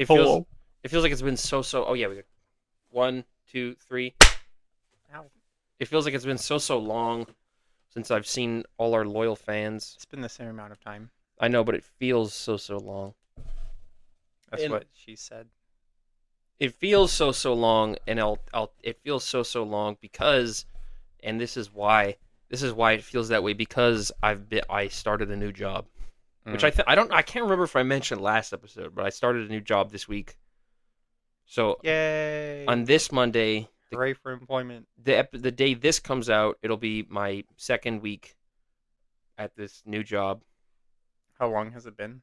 It feels like it's been so. Oh yeah, we got 1, 2, 3. Ow. It feels like it's been so long since I've seen all our loyal fans. It's been the same amount of time. I know, but it feels so long. That's what she said. It feels so long, and it feels so long because, and this is why it feels that way, because I started a new job, which I can't remember if I mentioned last episode, but I started a new job this week. So yay! On this Monday, hooray for employment. The day this comes out, it'll be my second week at this new job. How long has it been?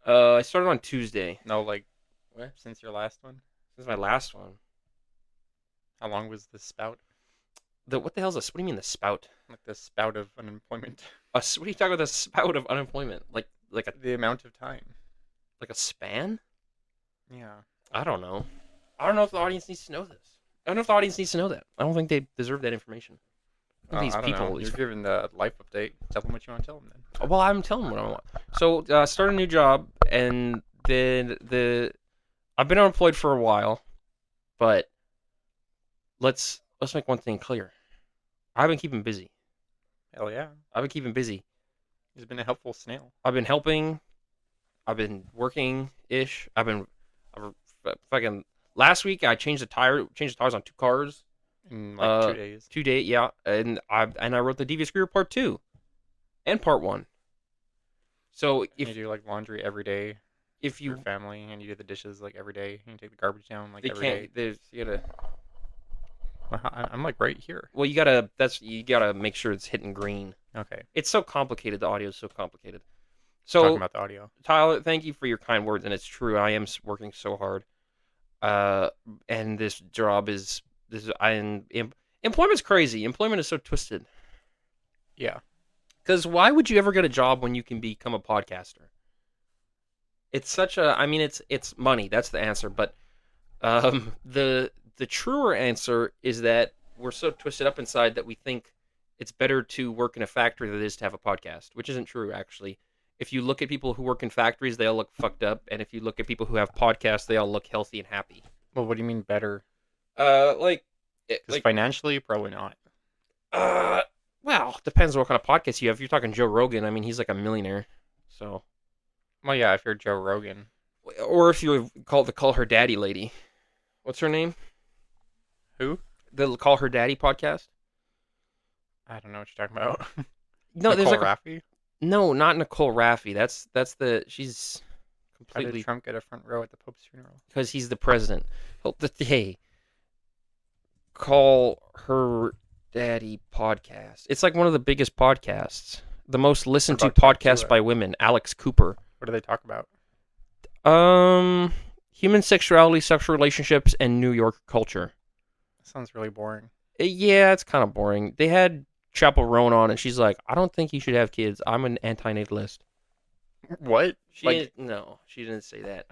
I started on Tuesday. No, what? Since your last one? This is my last one. How long was the spout? What the hell is this? What do you mean the spout? Like the spout of unemployment. What are you talking about? The spout of unemployment? The amount of time. Like a span? Yeah. I don't know. I don't know if the audience needs to know this. I don't know if the audience needs to know that. I don't think they deserve that information. These people. You're giving the life update. Tell them what you want to tell them then. Well, I'm telling them what I want. So, start a new job, and I've been unemployed for a while, but let's make one thing clear. I've been keeping busy. Hell yeah. I've been keeping busy. He's been a helpful snail. I've been helping. I've been working-ish. I've fucking... Last week, I changed the tires on 2 cars. In 2 days. 2 days, yeah. And I wrote the deviously part 2 and part 1. So if you do laundry every day, if you your family, and you do the dishes every day, and you take the garbage down every day. You gotta. I'm right here. Well, you gotta make sure it's hitting green. Okay. It's so complicated. The audio is so complicated. So talking about the audio, Tyler, thank you for your kind words, and it's true. I am working so hard. And this job is employment's crazy. Employment is so twisted. Yeah. Because why would you ever get a job when you can become a podcaster? It's it's money. That's the answer. But the truer answer is that we're so twisted up inside that we think it's better to work in a factory than it is to have a podcast, which isn't true, actually. If you look at people who work in factories, they all look fucked up. And if you look at people who have podcasts, they all look healthy and happy. Well, what do you mean better? Because financially, probably not. Well, depends on what kind of podcast you have. If you're talking Joe Rogan, I mean, he's like a millionaire. So. Well, yeah, if you're Joe Rogan. Or if you call her daddy lady. What's her name? Who? The Call Her Daddy podcast? I don't know what you're talking about. No, Nicole Raffi? No, not Nicole Raffi. She's completely... How did Trump get a front row at the Pope's funeral? Because he's the president. Hey, Call Her Daddy podcast. It's like one of the biggest podcasts. The most listened to podcast by women. Alex Cooper. What do they talk about? Human sexuality, sexual relationships, and New York culture. That sounds really boring. Yeah, it's kind of boring. They had Chapel Roan on, and she's like, I don't think you should have kids. I'm an antinatalist. What? No, she didn't say that.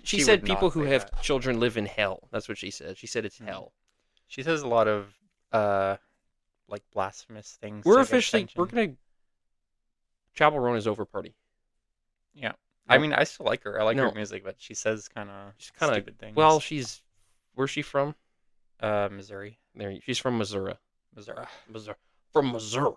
She said people who have children live in hell. That's what she said. She said it's hell. She says a lot of blasphemous things. We're gonna Chapel Roan is over party. Yeah. I mean, I still like her. I like her music, but she says kind of stupid things. Well, where's she from? Missouri. She's from Missouri. From Missouri.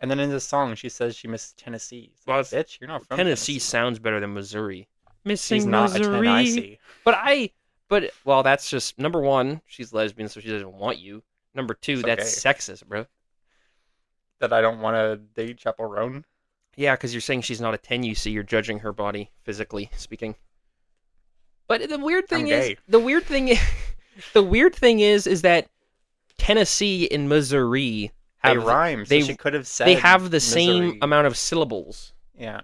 And then in this song, she says she misses Tennessee. Well, bitch, you're not from Tennessee. Sounds better than Missouri. She's not a Tennessee. But that's just, number one, she's lesbian, so she doesn't want you. Number two, that's sexist, bro. That I don't want to date Chapel Roan? Yeah, because you're saying she's not a 10, you see. You're judging her body, physically speaking. But the weird thing is that Tennessee and Missouri they rhyme. So she could have said they have the Missouri. same amount of syllables. Yeah.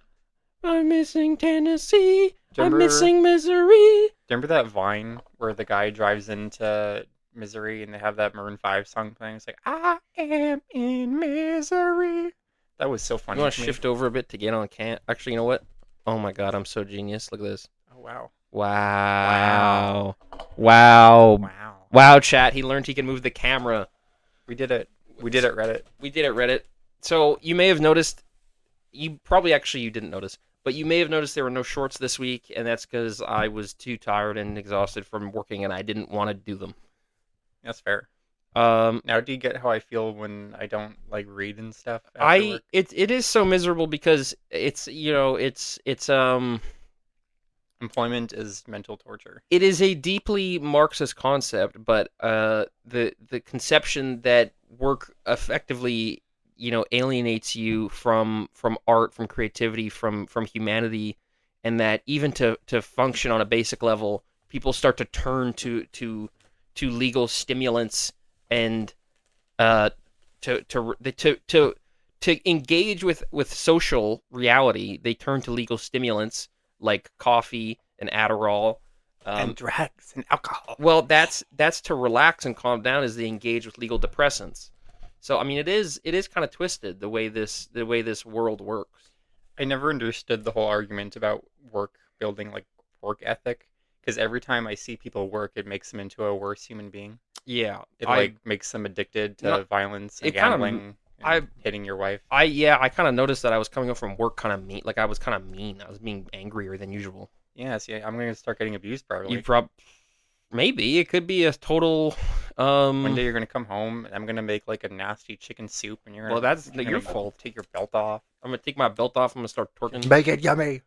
I'm missing Tennessee. I'm missing Missouri. Remember that Vine where the guy drives into Missouri and they have that Maroon 5 song playing? It's like, I am in Missouri. That was so funny. You want to shift over a bit to get on Actually, you know what? Oh my God, I'm so genius. Look at this. Oh, wow. Wow. Wow. Wow. Wow, chat. He learned he can move the camera. We did it. We did it, Reddit. We did it, Reddit. So you may have noticed, you didn't notice, But you may have noticed there were no shorts this week, and that's because I was too tired and exhausted from working, and I didn't want to do them. That's fair. Um, Now, do you get how I feel when I don't like read and stuff after I work? it is so miserable because it's Employment is mental torture. it is a deeply Marxist concept, but the conception that work effectively alienates you from art, from creativity, from humanity, and that even to function on a basic level, people start to turn to legal stimulants and uh to engage with social reality. They turn to legal stimulants like coffee and Adderall. And Um, drugs and alcohol. well, that's to relax and calm down as they engage with legal depressants. So I mean, it is kind of twisted the way this world works. I never understood the whole argument about work building like work ethic because every time I see people work, it makes them into a worse human being. Yeah, It I like makes them addicted not to violence and it kind of gambling I and hitting your wife. I kind of noticed that I was coming up from work kind of mean, like I was kind of mean. I was being angrier than usual. Yeah, see, I'm gonna start getting abused You probably. prob Maybe it could be a total One um day you're gonna come home and I'm gonna make like a nasty chicken soup and well, that's you're your gonna fault. take your belt off. I'm gonna take my belt off. I'm gonna start twerking. Make it yummy.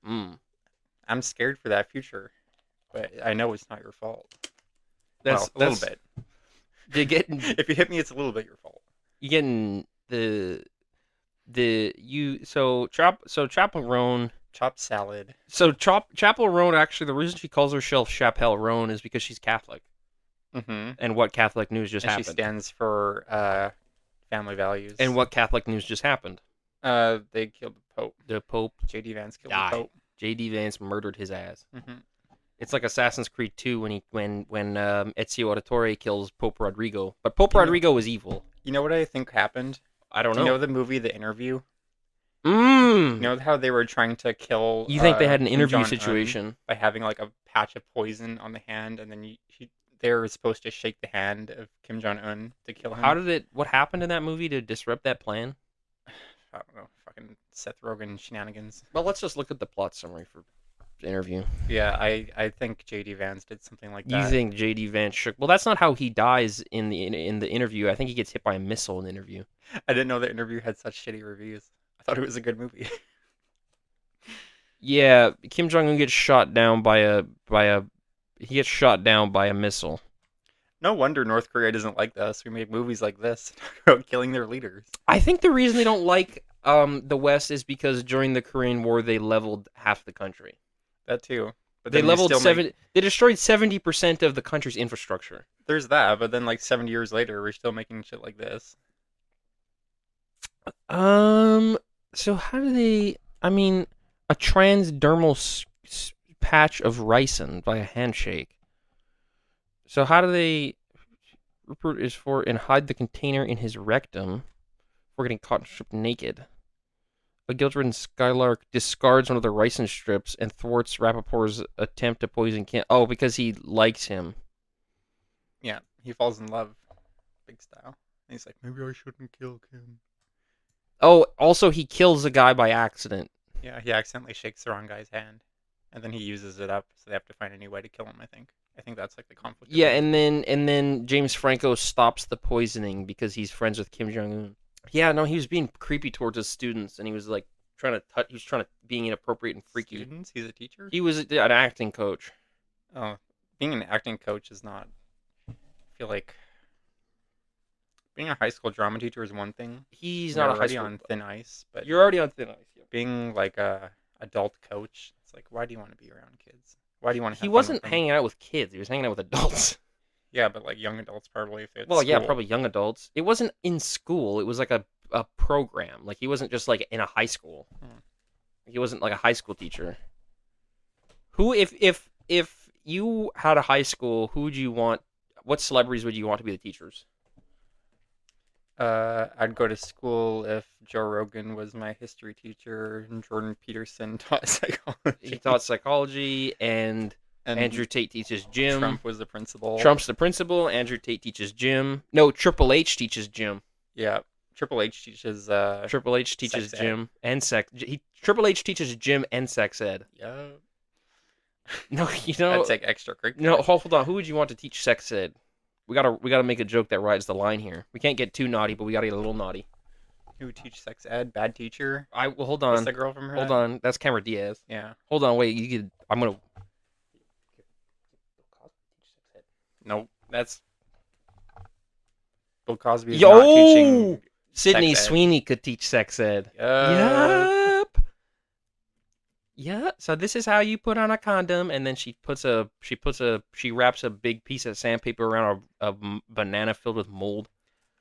Mm. I'm scared for that future, but I know it's not your fault. That's Well, a little that's bit. you getting If you hit me, it's a little bit your fault. you getting the you so Chapel Roan Chopped salad. Chapel Roan, actually the reason she calls herself Chapel Roan is because she's Catholic, Mm-hmm. and what Catholic news just And she happened. stands for family values. And what Catholic news just happened? They killed the Pope. The Pope J.D. Vance killed the died. Pope. J.D. Vance murdered his ass. Mm-hmm. It's like Assassin's Creed 2 when Ezio Auditore kills Pope Rodrigo, but Pope You know, Rodrigo was evil. you know what I think happened? I don't Do you know. know the movie The Interview? You Mmm. know how they were trying to kill You think they had an Kim interview Jong Un situation? by having like a patch of poison on the hand, and then they were supposed to shake the hand of Kim Jong Un to kill How him. did it? What happened in that movie to disrupt that plan? I don't know, fucking Seth Rogen shenanigans. Well, let's just look at the plot summary for the interview. Yeah, I think J.D. Vance did something like You that. think J.D. Vance shook? Well, that's not how he dies in the interview. I think he gets hit by a missile in the interview. I didn't know the interview had such shitty reviews. I thought it was a good movie. Yeah, Kim Jong Un gets shot down by a he gets shot down by a missile. No wonder North Korea doesn't like us. We made movies like this about killing their leaders. I think the reason they don't like the West is because during the Korean War they leveled half the country. That too. But They then they leveled still make. They destroyed 70% of the country's infrastructure. There's that, but then like 70 years later, we're still making shit like this. So how do they? I mean, a transdermal patch of ricin by a handshake. So how do they? Rupert is for and hide the container in his rectum for getting caught and stripped naked. A guilt-ridden Skylark discards one of the ricin strips and thwarts Rappaport's attempt to poison Kim. Oh, because he likes him. Yeah, he falls in love, big style. And he's like, maybe I shouldn't kill Kim. Oh, also he kills a guy by accident. Yeah, he accidentally shakes the wrong guy's hand, and then he uses it up, so they have to find a new way to kill him. I think that's like the conflict. Yeah, and then James Franco stops the poisoning because he's friends with Kim Jong Un. Yeah, no, he was being creepy towards his students, and he was like trying to touch. He was trying to being inappropriate and freaky. Students, he's a teacher. He was an acting coach. Oh, being an acting coach is not. I feel like being a high school drama teacher is one thing. He's You're not a high already school. on thin ice, but You're already on thin ice. Yeah. being like a adult coach, it's like, why do you want to be around kids? Why do you want to He have fun wasn't with them? hanging out with kids. He was hanging out with adults. Yeah, but like young adults probably if it's Well, yeah, school. probably young adults. It wasn't in school. It was like a program. Like he wasn't just like in a high school. Hmm. He wasn't like a high school teacher. Who, if you had a high school, who would you want? What celebrities would you want to be the teachers? I'd go to school if Joe Rogan was my history teacher and Jordan Peterson taught psychology. He taught psychology, and and Andrew Tate teaches gym. Trump was the principal. Trump's the principal. Andrew Tate teaches gym. No, Triple H teaches gym. Yeah, Triple H teaches Triple H teaches sex ed. gym and sex. Triple H teaches gym and sex ed. Yeah. No, I'd take no. extracurriculars. Hold on. Who would you want to teach sex ed? We gotta make a joke that rides the line here. We can't get too naughty, but we gotta get a little naughty. Who would teach sex ed? Bad teacher. Hold What's on, the girl from her? hold on. That's Cameron Diaz. Yeah. Hold on, wait. You could. I'm gonna. Nope. That's Bill Cosby is not Yo, teaching Sydney sex ed. Sweeney could teach sex ed. Uh, Yup. Yeah. So this is how you put on a condom, and then she wraps a big piece of sandpaper around a banana filled with mold.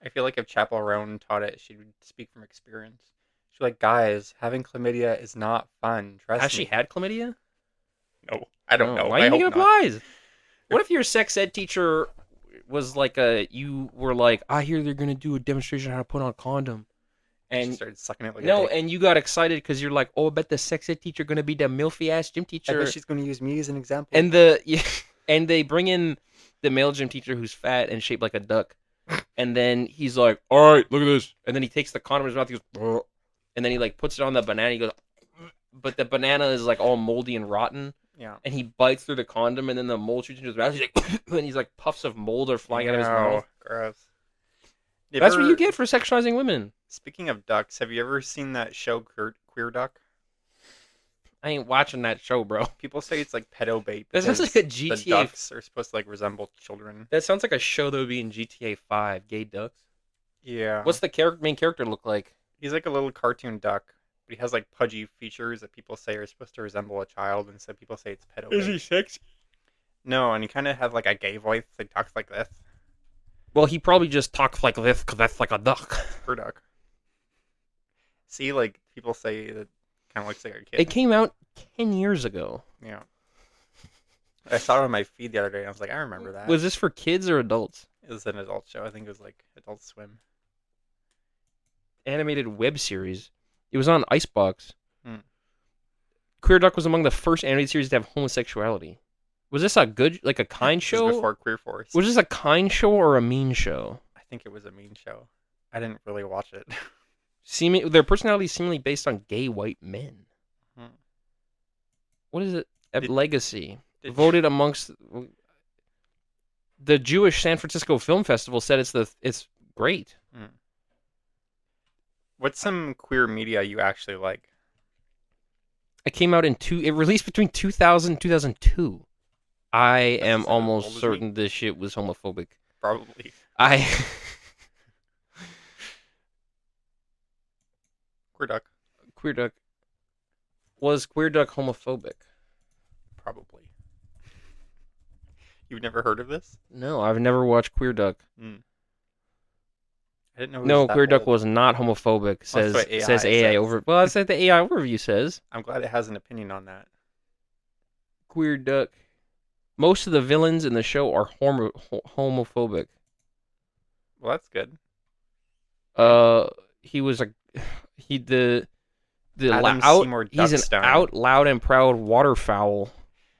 I feel like if Chappell Roan taught it, she would speak from experience. She's like, guys, having chlamydia is not fun. Trust Has me. she had chlamydia? No, I don't know. Why I are you hope making up not. lies? What if your sex ed teacher was like you were like, I hear they're gonna do a demonstration on how to put on a condom, She and started sucking it like a no, dick. and you got excited because you're like, oh, I bet the sex ed teacher gonna be the milfy ass gym I teacher, bet she's going to use me as an example. and and they bring in the male gym teacher who's fat and shaped like a duck, and then he's like, all right, look at this, and then he takes the condom in his mouth, he goes, "Ugh," and then he like puts it on the banana, he goes, but the banana is like all moldy and rotten. Yeah. And he bites through the condom, and then the mold shoots into his mouth. He's like, and he's like, puffs of mold are flying out of his mouth. Gross. That's what you get for sexualizing women. Speaking of ducks, have you ever seen that show Queer Duck? I ain't watching that show, bro. People say it's like pedo bait. That sounds because like a The GTA. ducks are supposed to like resemble children. That sounds like a show that would be in GTA 5. Gay ducks. Yeah. What's the main character look like? He's like a little cartoon duck, but he has like pudgy features that people say are supposed to resemble a child, and so people say it's pedo bait. sexy? No, and he kind of has like a gay voice. He talks like this. Well, he probably just talks like this because that's like a duck. Queer Duck. See, like people say that kind of looks like a kid. It came out 10 years ago. Yeah. I saw it on my feed the other day, and I was like, I remember that. Was this for kids or adults? It was an adult show. I think it was like Adult Swim. Animated web series. It was on Icebox. Hmm. Queer Duck was among the first animated series to have homosexuality. Was this a good, like a kind This is show? before Queer Force. Was this a kind show or a mean show? I think it was a mean show. I didn't really watch it. Their personality is seemingly based on gay white men. Hmm. What is it? Did- Legacy. did- Voted amongst the Jewish San Francisco Film Festival said it's great. What's some queer media you actually like? It came out it released between 2000 and 2002. I am as almost old as me? certain this shit was homophobic. Probably. I Queer Duck. Queer Duck. Was Queer Duck homophobic? Probably. You've never heard of this? No, I've never watched Queer Duck. I didn't know. It was No, that Queer Duck old. was not homophobic. Well, that's what AI Says AI says. over. Well, that's what the AI overview says. I'm glad it has an opinion on that. Queer Duck. Most of the villains in the show are homophobic. Well, that's good. He was the Adam out. Seymour He's an Duckstein. out loud and proud waterfowl.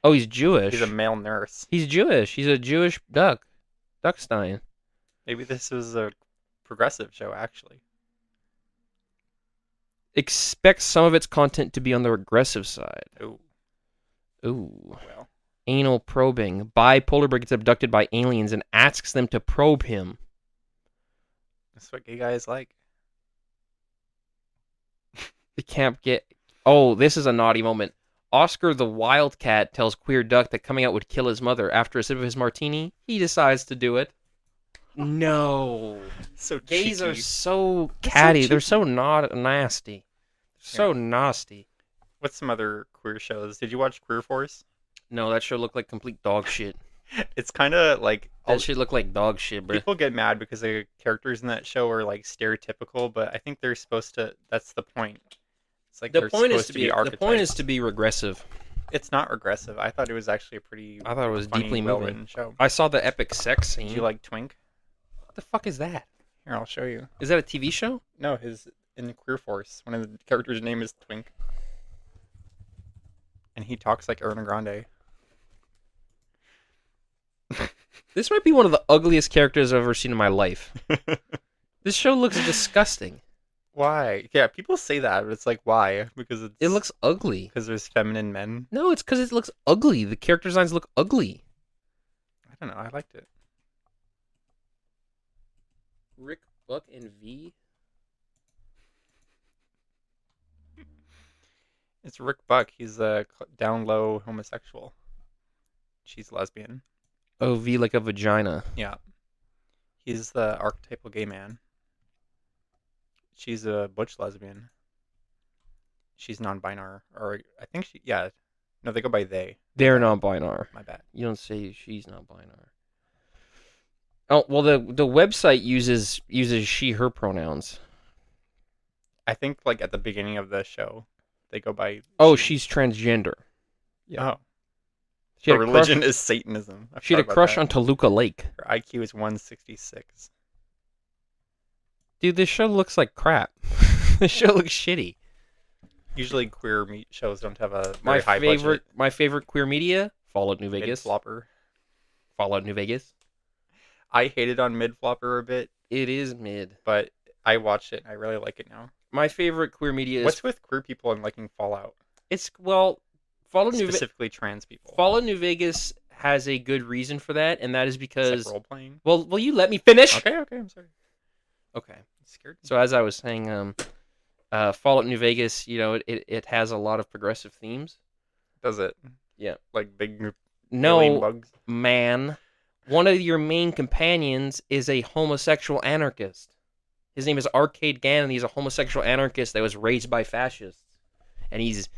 Oh, he's Jewish. He's a male nurse. He's Jewish. He's a Jewish duck. Duckstein. Maybe this was a progressive show, actually. Expect some of its content to be on the regressive side. Oh, Ooh. well. Anal probing. Bipolar gets abducted by aliens and asks them to probe him. That's what gay guys like. The camp get. Oh, this is a naughty moment. Oscar the Wildcat tells Queer Duck that coming out would kill his mother. After a sip of his martini, he decides to do it. No. So Gays cheeky. are so That's so catty. They're cheeky. so nasty. So nasty. What's some other queer shows? Did you watch Queer Force? No, that show looked like complete dog shit. It's kind of like That shit looked like dog shit, bro. people get mad because the characters in that show are like stereotypical, but I think they're supposed to. That's the point. It's like The they're point is supposed to be archetypes. regressive. It's not regressive. I thought it was actually a pretty. I thought it was funny, deeply moving. well-written show. I saw the epic sex scene. Did you like Twink? What the fuck is that? Here, I'll show you. Is that a TV show? No, his in Queer Force, one of the characters' name is Twink, and he talks like Ariana Grande. This might be one of the ugliest characters I've ever seen in my life. This show looks disgusting. Why? Yeah, people say that, but it's like why? It looks ugly. Because there's feminine men. No, it's because it looks ugly. The character designs look ugly. I don't know. I liked it. Rick, Buck, and V. It's Rick Buck. He's a down low homosexual. She's lesbian. Oh, V like a vagina. Yeah, he's the archetypal gay man. She's a butch lesbian. She's non-binary, or I think she. Yeah, no, they go by they. They're not binary. My bad. You don't say she's not binary. Oh well, the website uses she her pronouns. I think like at the beginning of the show, they go by. Oh, she. she's transgender. Yeah. Oh, She her had a religion crush. is Satanism. I She had a forgot about crush that. on Toluca Lake. Her IQ is 166. Dude, this show looks like crap. This show looks shitty. Usually queer meat shows don't have a My very high favorite budget. my favorite queer media, Fallout New Vegas. Mid-flopper. Fallout New Vegas. I hated on mid-flopper a bit, It is mid. but I watched it and I really like it now. My favorite queer media is What's with queer people and liking Fallout? it's well Fallout New Specifically trans people. Fallout New Vegas has a good reason for that, and that is It's because like role playing. well, will you let me finish? Okay, I'm sorry. Okay. I'm scared. So as I was saying, Fallout New Vegas, it has a lot of progressive themes. Does it? Yeah. Like big alien No, bugs. man. One of your main companions is a homosexual anarchist. His name is Arcade Gannon. He's a homosexual anarchist that was raised by fascists, and he's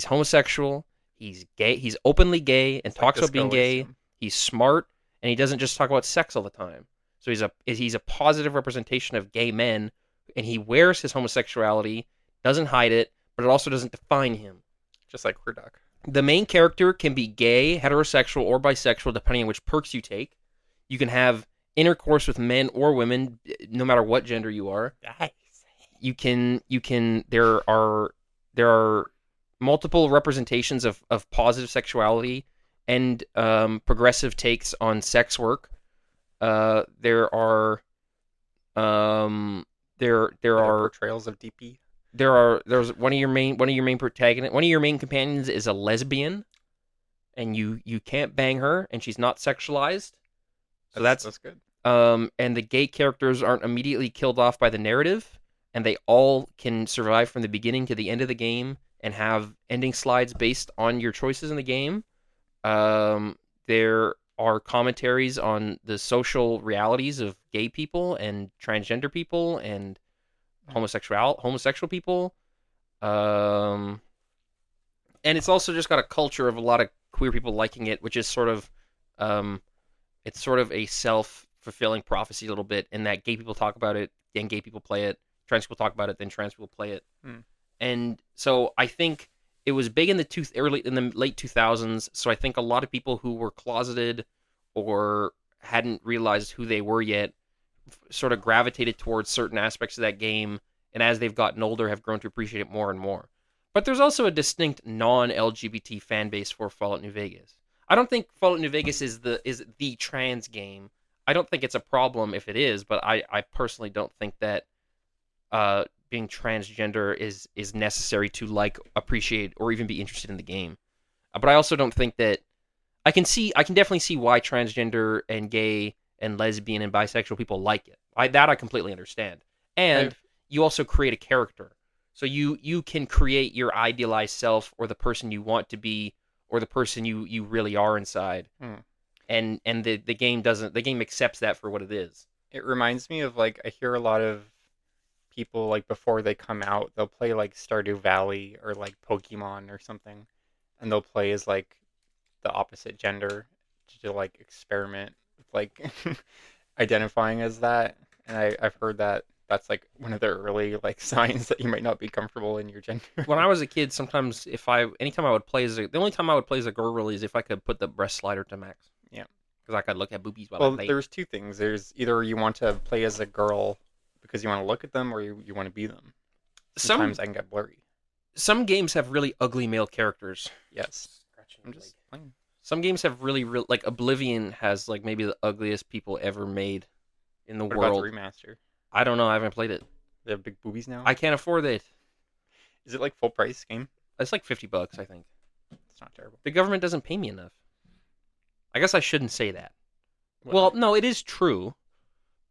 homosexual. He's gay. He's openly gay and It's like talks about being Disco gay. Elysium. He's smart, and he doesn't just talk about sex all the time. So he's a positive representation of gay men, and he wears his homosexuality, doesn't hide it, but it also doesn't define him. Just like Queer Duck. The main character can be gay, heterosexual, or bisexual, depending on which perks you take. You can have intercourse with men or women, no matter what gender you are. Nice. There are multiple representations of positive sexuality and progressive takes on sex work. There are there are portrayals of DP. there's one of your main protagonists, one of your main companions is a lesbian, and you can't bang her, and she's not sexualized. So That's good. and the gay characters aren't immediately killed off by the narrative, and they all can survive from the beginning to the end of the game and have ending slides based on your choices in the game. There are commentaries on the social realities of gay people and transgender people and homosexual people. And it's also just got a culture of a lot of queer people liking it, which is um, it's sort of a self-fulfilling prophecy a little bit in that gay people talk about it, then gay people play it, trans people talk about it, then trans people play it. And so I think it was big in the late 2000s, so I think a lot of people who were closeted or hadn't realized who they were yet sort of gravitated towards certain aspects of that game, and as they've gotten older have grown to appreciate it more and more. But there's also a distinct non-LGBT fan base for Fallout New Vegas. I don't think Fallout New Vegas is the trans game. I don't think it's a problem if it is, but I personally don't think that being transgender is necessary to appreciate or even be interested in the game. But I also don't think that I can definitely see why transgender and gay and lesbian and bisexual people like it. I completely understand. And you also create a character. So you can create your idealized self or the person you want to be or the person you really are inside. And the game accepts that for what it is. It reminds me of like I hear a lot of people like before they come out, they'll play like Stardew Valley or like Pokemon or something, and they'll play as like the opposite gender to like experiment with like identifying as that. And I've heard that that's like one of the early like signs that you might not be comfortable in your gender. When I was a kid, sometimes anytime I would play the only time I would play as a girl really is if I could put the breast slider to max. Yeah. Because I could look at boobies while I play. There's two things. There's either you want to play as a girl because you want to look at them, or you want to be them. Sometimes I can get blurry. Some games have really ugly male characters. Yes. I'm just playing. Some games have really like Oblivion has like maybe the ugliest people ever made in the What world. about the remaster? I don't know. I haven't played it. They have big boobies now. I can't afford it. Is it like full price game? It's like $50, I think. It's not terrible. The government doesn't pay me enough. I guess I shouldn't say that. Well, Well, no, it is true.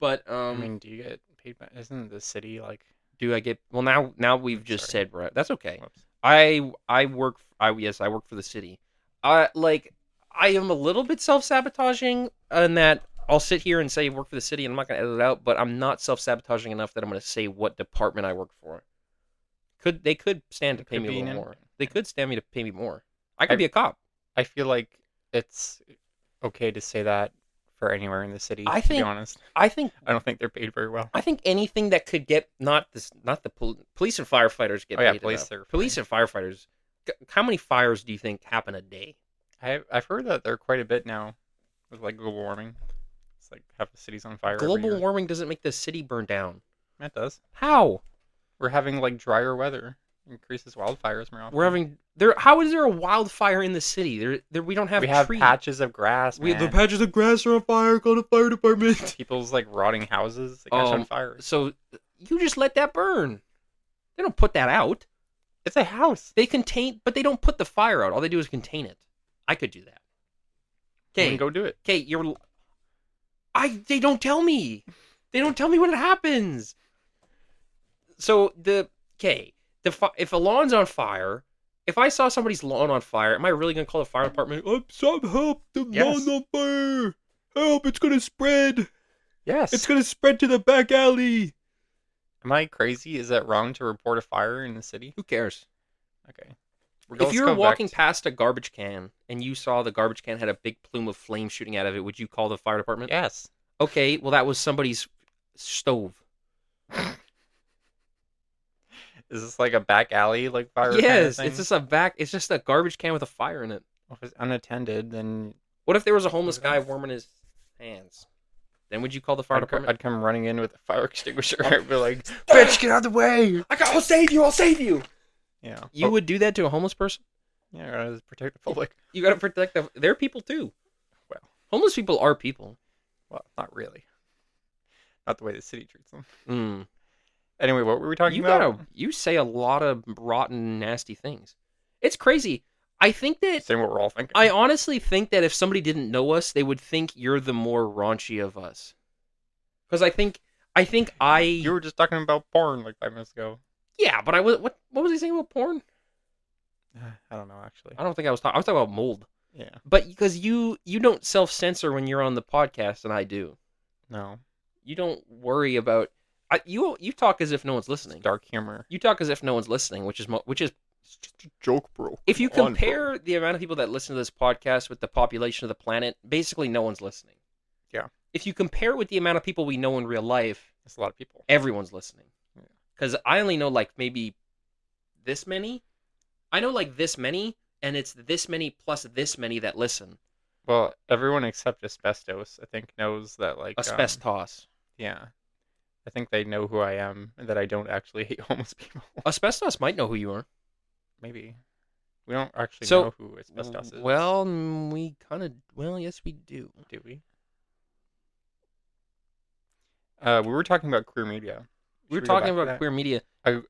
But I mean, do you get paid by? Isn't the city like? do I get? Well, now we've just Sorry. said right. That's okay. Whoops. I work. I work for the city. I am a little bit self sabotaging in that I'll sit here and say work for the city, and I'm not gonna edit it out. But I'm not self sabotaging enough that I'm gonna say what department I work for. They could stand to It pay could me a be little an more. anything. They could stand me to pay me more. I could I be a cop. I feel like it's okay to say that for anywhere in the city. I To be think honest, I think I don't think they're paid very well. I think anything that could get not the police and firefighters get Oh yeah, paid police enough. are Police fine. and firefighters. How many fires do you think happen a day? I've heard that they're quite a bit now with like global warming. It's like half the city's on fire every Global year. warming doesn't make the city burn down. It does. How? We're having like drier weather, increases wildfires more often. We're having there. How is there a wildfire in the city? There we don't have We have trees. patches of grass, We man. the patches of grass are on fire. Call the fire department. People's like rotting houses that catch on fire. So you just let that burn. They don't put that out. It's a house. They contain, but they don't put the fire out. All they do is contain it. I could do that. Then Okay, go do it. okay, They don't tell me. They don't tell me when it happens. So if a lawn's on fire, if I saw somebody's lawn on fire, am I really gonna call the fire department? Oh, some help! The Yes. lawn's on fire! Help! It's gonna spread! Yes. It's gonna spread to the back alley. Am I crazy? Is that wrong to report a fire in the city? Who cares? Okay. If you were walking past a garbage can and you saw the garbage can had a big plume of flame shooting out of it, would you call the fire department? Yes. Okay, well that was somebody's stove. Is this like a back alley like fire? Yes, kind of it's just a garbage can with a fire in it. If it's unattended, then What if there was a homeless Look at guy that. warming his hands? Then would you call the fire department? I'd come running in with a fire extinguisher. I'd be like, "Bitch, get out of the way!" I'll save you! I'll save you! Yeah. You would do that to a homeless person? Yeah, gotta protect the public. You gotta protect them. They're people too. Well. Homeless people are people. Well, not really. Not the way the city treats them. Mm. Anyway, what were we talking about? You say a lot of rotten, nasty things. It's crazy. I think that Saying what we're all thinking. I honestly think that if somebody didn't know us, they would think you're the more raunchy of us. Because I think You were just talking about porn like 5 minutes ago. yeah, but I was what was he saying about porn? I don't know actually. I don't think I was talking. I was talking about mold. Yeah. But because you don't self censor when you're on the podcast, and I do. No. You don't worry about. You talk as if no one's listening. Dark humor. You talk as if no one's listening, which is It's just a joke, bro. if you Come on, bro. compare the amount of people that listen to this podcast with the population of the planet, basically no one's listening. Yeah. If you compare it with the amount of people we know in real life, It's a lot of people. everyone's listening. Yeah. Because I only know like maybe this many. I know like this many, and it's this many plus this many that listen. Well, everyone except asbestos, I think, knows that like Asbestos. yeah. I think they know who I am and that I don't actually hate homeless people. Asbestos might know who you are. Maybe. We don't actually So, know who asbestos is. Well, we kind of. Well, yes, we do. Do we? We were talking about queer media. We were Should go talking back to about that? queer media.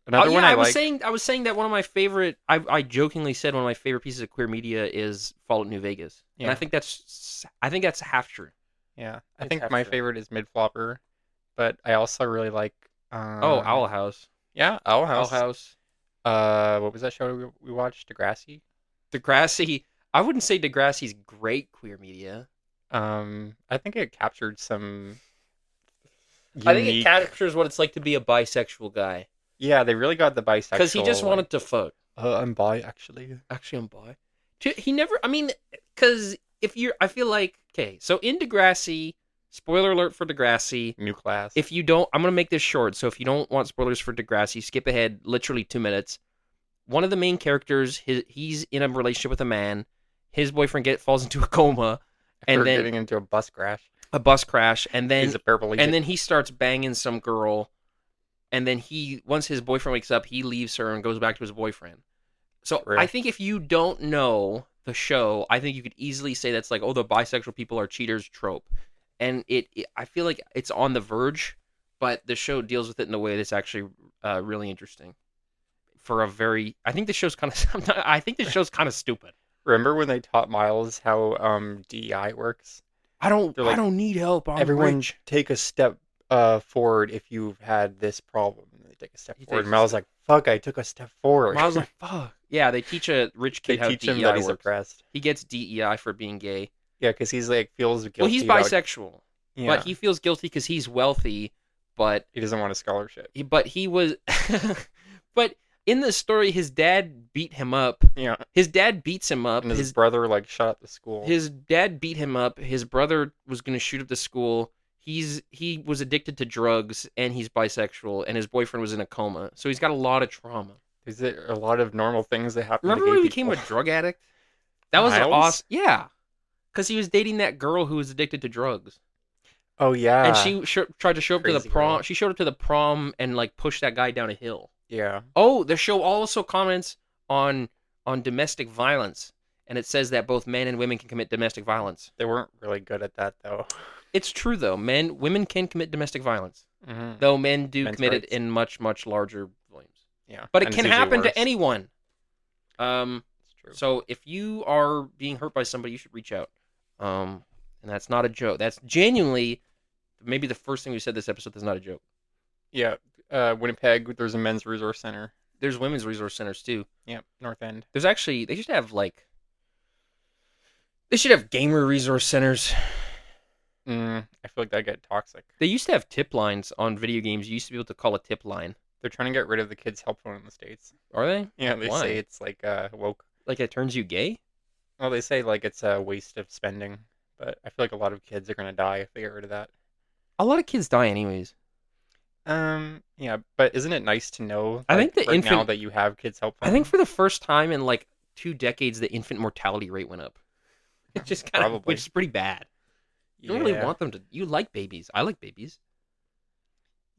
Another one I was like. saying. I was saying that one of my favorite. I jokingly said one of my favorite pieces of queer media is Fallout New Vegas, and Yeah. I think that's half true. Yeah, I It's think half my true. favorite is Midflopper, but I also really like. Owl House. Yeah, Owl House. Owl House. What was that show we watched? Degrassi. Degrassi. I wouldn't say Degrassi's great queer media. I think it captured some. I think it unique- captures what it's like to be a bisexual guy. Yeah, they really got the bisexual. Because he just wanted to fuck. I'm bi, actually. Actually, I'm bi. He never. I mean, because I feel like okay. So in Degrassi, spoiler alert for Degrassi. New class. If you don't, I'm gonna make this short. So if you don't want spoilers for Degrassi, skip ahead literally 2 minutes. One of the main characters, he's in a relationship with a man. His boyfriend falls into a coma, and After then getting into a bus crash. a bus crash, and then He's a paraplegic. and then he starts banging some girl, and then once his boyfriend wakes up, he leaves her and goes back to his boyfriend. So Real. I think if you don't know the show, I think you could easily say that's like, oh, the bisexual people are cheaters trope, and I feel like it's on the verge but the show deals with it in a way that's actually really interesting. For a very, I think the show's kind of, I think the show's kind of stupid. Remember when they taught Miles how DEI works? They're I like, don't need help. I'm everyone rich. take a step forward if you've had this problem. And they take a step He forward. takes And a Miles step. like, fuck, I took a step forward. Miles like, fuck. Yeah, they teach a rich They kid how teach him that DEI he's works. oppressed. He gets DEI for being gay. Yeah, because he's like feels Well, he's guilty about bisexual, but yeah. he feels guilty because he's wealthy. But He doesn't want a scholarship. he was, but in the story, his dad beat him up. Yeah, His dad beats him up. and his brother like shut up the school. His dad beat him up. His brother was going to shoot up the school. He was addicted to drugs and he's bisexual and his boyfriend was in a coma. So he's got a lot of trauma. There's a lot of normal things that happen Remember to when gay he became people. a drug addict? That was Miles? awesome. Yeah, because he was dating that girl who was addicted to drugs, Oh and yeah, she tried to show up to the crazy prom. girl. She showed up to the prom and like pushed that guy down a hill. Yeah. Oh, the show also comments on domestic violence, and it says that both men and women can commit domestic violence. They weren't really good at that though. It's true though. Women can commit domestic violence, Mm-hmm. though men do Men's commit it rights. in much larger volumes. Yeah, But it and it's can usually happen worse. to anyone. Um, It's true. so if you are being hurt by somebody, you should reach out. And that's not a joke. That's genuinely maybe the first thing we said this episode. That's not a joke. Yeah, Winnipeg. There's a men's resource center. There's women's resource centers too. Yep, North End. There's actually they should have gamer resource centers. I feel like that get toxic. They used to have tip lines on video games. You used to be able to call a tip line. They're trying to get rid of the kids' help phone in the States. Are they? Yeah, they Why? say it's like woke. Like it turns you gay? Well, they say like it's a waste of spending, but I feel like a lot of kids are gonna die if they get rid of that. A lot of kids die anyways. Yeah, but isn't it nice to know? I think like, the right now infant- that you have kids' help phone. I think for the first time in like 2 decades, the infant mortality rate went up. It just kind of, Probably. which is pretty bad. You don't really want them to. You like babies. I like babies.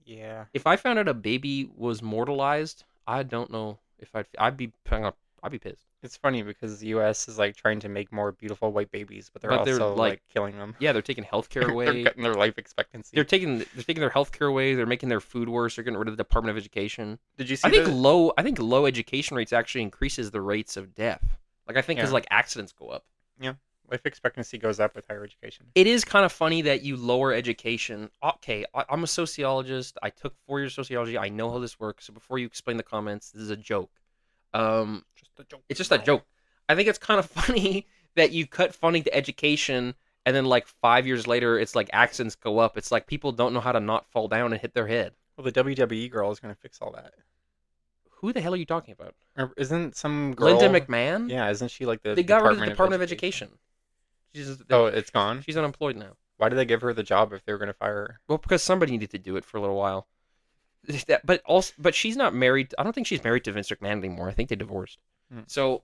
Yeah. If I found out a baby was mortalized, I don't know if I'd be pissed. It's funny because the U.S. is like trying to make more beautiful white babies, but they're But they're, also like- like killing them. Yeah, they're taking healthcare They're away. cutting their life expectancy. They're taking their healthcare away. They're making their food worse. They're getting rid of the Department of Education. Did you see? I think low education rates actually increases the rates of death. Like I think because Yeah. like accidents go up. life expectancy goes up with higher education? It is kind of funny that you lower education. Okay, I'm a sociologist. I took 4 years of sociology. I know how this works. So before you explain the comments, this is a joke. Just a joke. It's just a joke. I think it's kind of funny that you cut funding to education, and then like 5 years later, it's like accidents go up. It's like people don't know how to not fall down and hit their head. Well, the WWE girl is going to fix all that. Who the hell are you talking about? Or isn't some girl? Linda McMahon? Yeah, isn't she like the? They got rid of the Department of Education. Oh, it's gone. She's unemployed now. Why did they give her the job if they were going to fire her? Well, because somebody needed to do it for a little while. But she's not married. I don't think she's married to Vince McMahon anymore. I think they divorced. Hmm. So,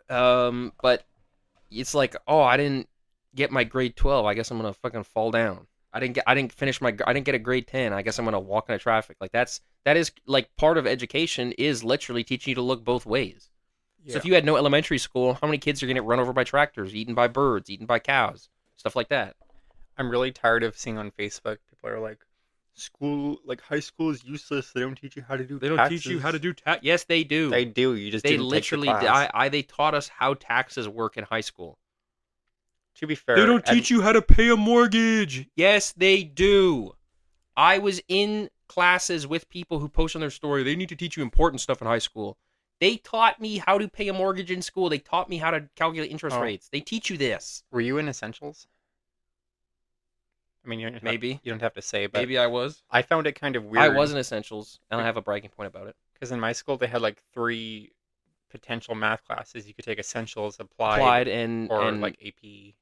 but it's like, oh, I didn't get my grade 12. I guess I'm gonna fucking fall down. I didn't get a grade 10. I guess I'm gonna walk into traffic. Like that is like part of education is literally teaching you to look both ways. Yeah. So if you had no elementary school, how many kids are gonna get run over by tractors, eaten by birds, eaten by cows, stuff like that? I'm really tired of seeing on Facebook people are like, high school is useless. They don't teach you how to do. They don't taxes. teach you how to do tax. Yes, they do. They do. You just They didn't literally. take the class. They taught us how taxes work in high school. To be fair, They don't teach you how to pay a mortgage. Yes, they do. I was in classes with people who post on their story. They need to teach you important stuff in high school. They taught me how to pay a mortgage in school. They taught me how to calculate interest rates. They teach you this. Were you in essentials? I mean, Maybe. you don't have to say, but Maybe I was. I found it kind of weird. I was in essentials, and I have a bragging point about it. Because in my school they had like 3 potential math classes. You could take essentials, applied, Applied and or and like AP.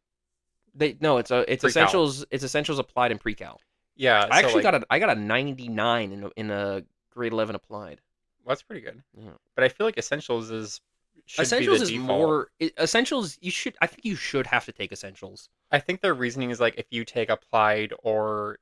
it's Pre-cal. essentials. It's essentials applied and pre-cal. Yeah, I actually got a 99 in a grade 11 applied. Well, that's pretty good. Yeah. But I feel like essentials should Essentials be is the default. more essentials. I think you should have to take essentials. I think their reasoning is like if you take applied or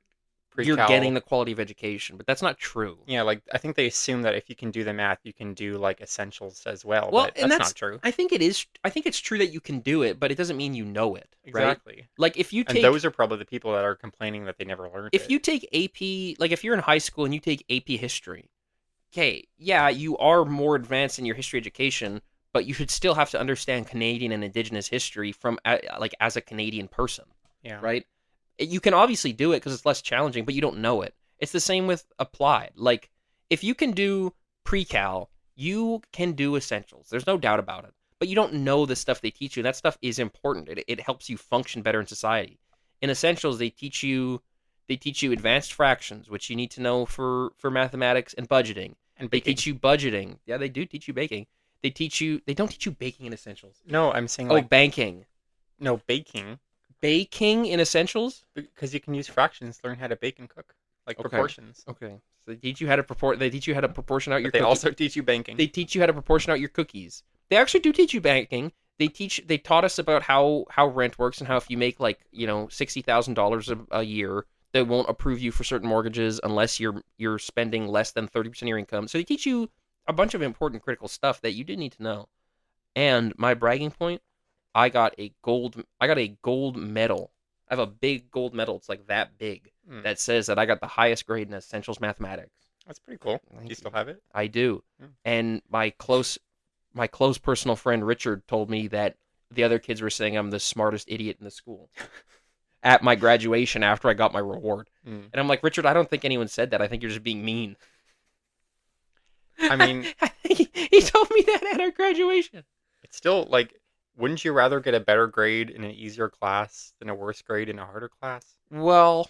you're getting pre-cal. the quality of education, but that's not true. Yeah, like I think they assume that if you can do the math, you can do like essentials as well, Well, but and that's that's not true. I think it is. I think it's true that you can do it, but it doesn't mean you know it, right? Exactly. Like And those are probably the people that are complaining that they never learned if it. you take AP, like if you're in high school and you take AP history, okay, yeah, you are more advanced in your history education, but you should still have to understand Canadian and Indigenous history from like as a Canadian person, Yeah. right? You can obviously do it because it's less challenging, but you don't know it. It's the same with applied. Like if you can do pre-cal, you can do essentials. There's no doubt about it. But you don't know the stuff they teach you, and that stuff is important. It helps you function better in society. In essentials, they teach you advanced fractions, which you need to know for mathematics and budgeting. And They baking. teach you budgeting. Yeah, they do teach you baking. They don't teach you baking in essentials. No, I'm saying Oh, like banking. no baking Baking in essentials? because you can use fractions to learn how to bake and cook, like Okay. proportions. Okay. So they teach you how to They teach you how to proportion out But your they cookie. also teach you banking. They teach you how to proportion out your cookies. They actually do teach you banking. They taught us about how rent works and how if you make like, $60,000 a year, they won't approve you for certain mortgages unless you're spending less than 30% of your income. So they teach you a bunch of important critical stuff that you do need to know. And my bragging point, I got a gold medal. I have a big gold medal. It's like that big Mm, that says that I got the highest grade in essentials mathematics. that's pretty cool. Do you Thank still you. have it? I do. Mm. And my close personal friend Richard told me that the other kids were saying I'm the smartest idiot in the school at my graduation after I got my reward. Mm. And I'm like, Richard, I don't think anyone said that. I think you're just being mean. I mean, He told me that at our graduation. it's still like, wouldn't you rather get a better grade in an easier class than a worse grade in a harder class? Well,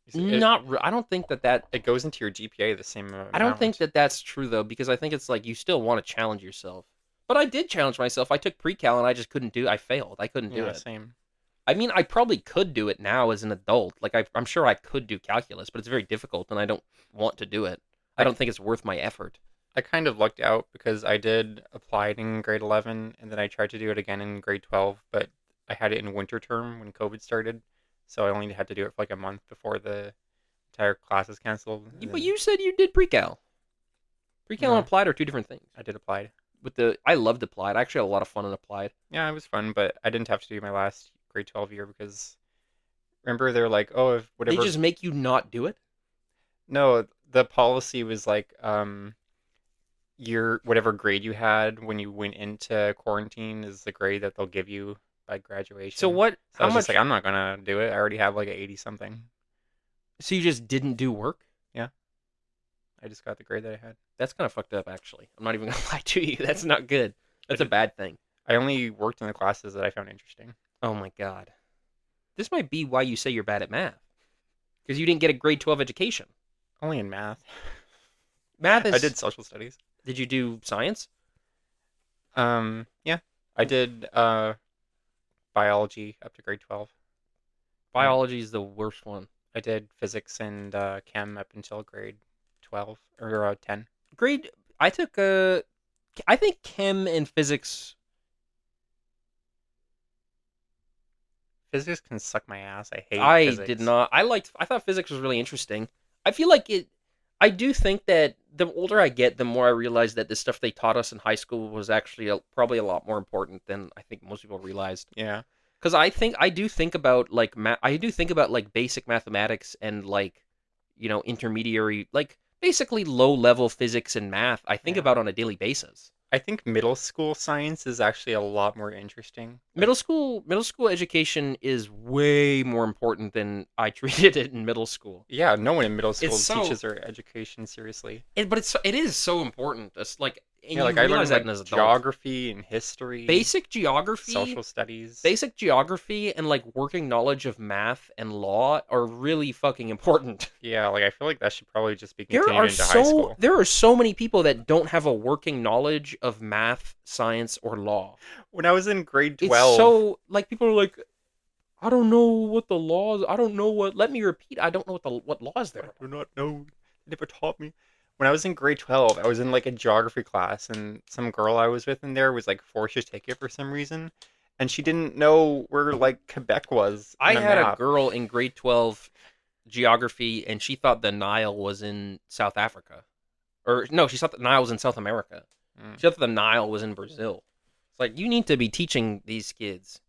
You see, It I don't think that it goes into your GPA the same I don't think amount. that that's true though, because I think it's like you still want to challenge yourself. But I did challenge myself. I took pre-cal and I just couldn't do. I failed. I couldn't do Yeah, it. same. I mean, I probably could do it now as an adult. Like I'm sure I could do calculus, but it's very difficult, and I don't want to do it. I I, don't think it's worth my effort. I kind of lucked out because I did apply it in grade 11 and then I tried to do it again in grade 12, but I had it in winter term when COVID started. So I only had to do it for like a month before the entire class is canceled. And But then, you said you did pre-cal. Pre-cal and no, applied are two different things. I did applied. I loved applied. I actually had a lot of fun in applied. Yeah, it was fun, but I didn't have to do my last grade 12 year because remember they were like, oh, if They whatever. just make you not do it. No, the policy was like, your whatever grade you had when you went into quarantine is the grade that they'll give you by So graduation. what? So I How was just like, much? I'm not gonna do it. I already have like a 80 something. So you just didn't do work? Yeah, I just got the grade that I had. That's kind of fucked up, actually. I'm not even gonna lie to you. That's not good. I That's a did. bad thing. I only worked in the classes that I found interesting. Oh my god. This might be why you say you're bad at math. Because you didn't get a grade 12 education. Only in math. Math I is. did social studies. Did you do science? Yeah, I did biology up to grade 12, and Biology is the worst one. I did physics and chem up until grade 12 or 10. Grade. I took a. I think chem and physics. Physics can suck my ass. I hate I did physics. not. I thought physics was really interesting. I feel like it. I do think that the older I get, the more I realize that the stuff they taught us in high school was actually probably a lot more important than I think most people realized. Yeah. Because I do think about like I do think about like basic mathematics and like intermediary, like basically low level physics and math. I think Yeah. about on a daily basis. I think middle school science is actually a lot more interesting. Like, Middle school education is way more important than I treated it in middle school. yeah, no one in middle It's school so teaches their education seriously. it is so important. It's like, and Yeah, you like I realize learned that like as adults. geography and history, Basic geography, social studies. basic geography, and like working knowledge of math and law are really fucking important. Yeah, like I feel like that should probably just be continued into high school. There are so many people that don't have a working knowledge of math, science, or law. When I was in grade It's 12, so like people are like, I don't know what the laws. I don't know what. Let me repeat. I don't know what laws there I are. do not know. They never taught me. When I was in grade 12, I was in like a geography class, and some girl I was with in there was like forced to take it for some reason, and she didn't know where like Quebec was I on a had a map. girl in grade 12. geography, and she thought the Nile was in South Africa. Or no, she thought the Nile was in South America. Mm. She thought the Nile was in Brazil. It's like you need to be teaching these kids.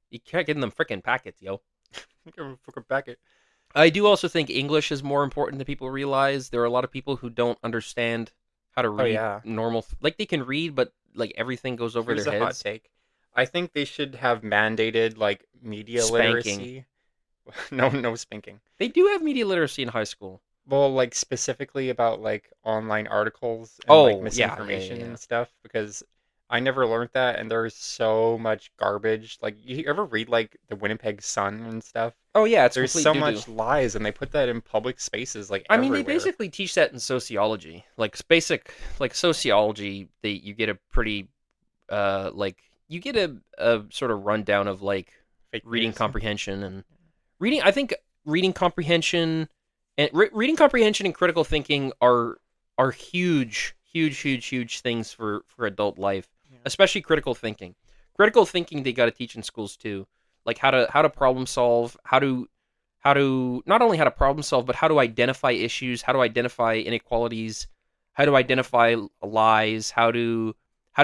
You can't give them freaking packets, yo. Give a fucking packet. I do also think English is more important than people realize. There are a lot of people who don't understand how to Oh read yeah. normal. Like they can read, but like everything goes over their Here's a hot heads. take. I think they should have mandated like media Spanking. literacy. No, no spanking. They do have media literacy in high school. Well, like specifically about like online articles and like Oh yeah, yeah, yeah, misinformation yeah. and stuff because I never learned that and there's so much garbage. Like you ever read like the Winnipeg Sun and stuff? Oh yeah, it's There's complete so doo doo. much lies and they put that in public spaces like I mean, they everywhere. basically teach that in sociology. Like basic, like sociology, they you get a pretty like you get a sort of rundown of like Fake reading news. comprehension and reading. I think reading comprehension and reading comprehension and critical thinking are huge things for adult life, Yeah. especially critical thinking. Critical thinking they got to teach in schools too, like how to problem solve, how to not only how to problem solve, but how to identify issues, how to identify inequalities, how to identify lies, how to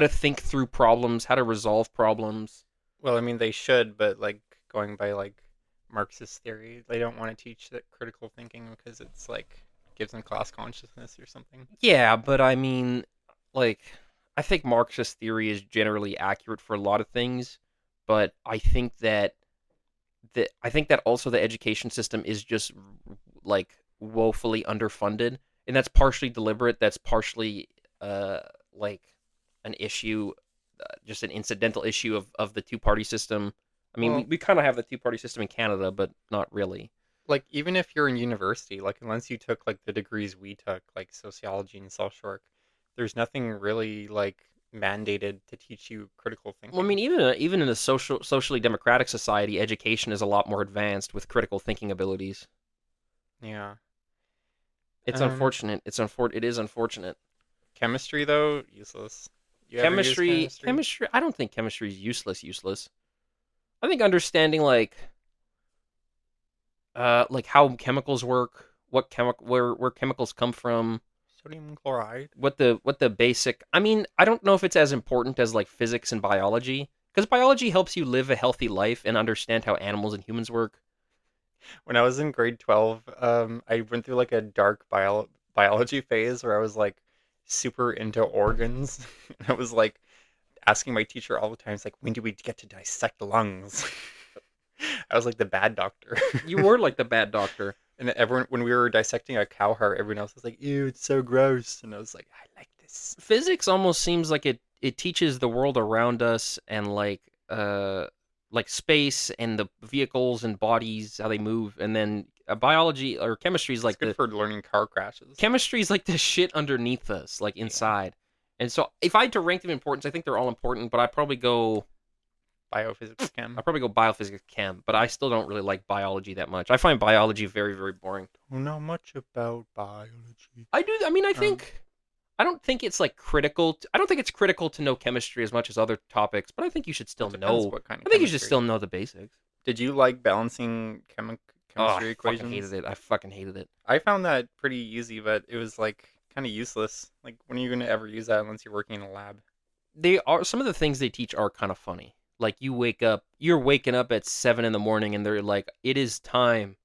think through problems, how to resolve problems. Well, I mean they should, but like going by like Marxist theory, they don't want to teach that critical thinking because it's like gives them class consciousness or something. Yeah, but I mean, like, I think Marxist theory is generally accurate for a lot of things, but I think that also the education system is just like woefully underfunded, and that's partially deliberate. That's partially like an issue, just an incidental issue of the two party system. I mean, we, Well, we kind of have the two party system in Canada, but not really. like even if you're in university, like unless you took like the degrees we took, like sociology and social work, there's nothing really like mandated to teach you critical Well, I thinking. mean, even in a socially democratic society, education is a lot more advanced with critical thinking abilities. Yeah. It's Um, unfortunate. It is unfortunate. chemistry though, useless. You ever use Chemistry, chemistry? chemistry. I don't think chemistry is useless. Useless. I think understanding like how chemicals work, what chemical where chemicals come from, Sodium chloride. what the basic. I mean, I don't know if it's as important as like physics and biology because biology helps you live a healthy life and understand how animals and humans work. When I was in grade 12, I went through like a dark biology phase where I was like super into organs. I was like asking my teacher all the time, it's like, when do we get to dissect lungs? I was like the bad doctor. You were like the bad doctor. And everyone, when we were dissecting a cow heart, everyone else was like, ew, it's so gross. And I was like, I like this. Physics almost seems like it teaches the world around us and like space and the vehicles and bodies how they move, and then biology or chemistry is It's like good for learning car crashes. the shit underneath us, like Yeah. inside. And so if I had to rank them in importance, I think they're all important, but Biophysics chem. I'd probably go biophysics chem, but I still don't really like biology that much. I find biology very, very boring. Don't know much about biology. I do. I mean, Um, I don't think it's like critical. I don't think it's critical to know chemistry as much as other topics, but I think you should well, still it depends know. what kind of I think you should still chemistry. know the basics. Did you like balancing Oh, I chemistry fucking hated equations? it. I fucking hated it. I found that pretty easy, but it was like kind of useless. Like, when are you going to ever use that unless you're working in a lab? They are some of the things they teach are kind of funny. Like you're waking up at 7 in the morning, and they're like, "It is time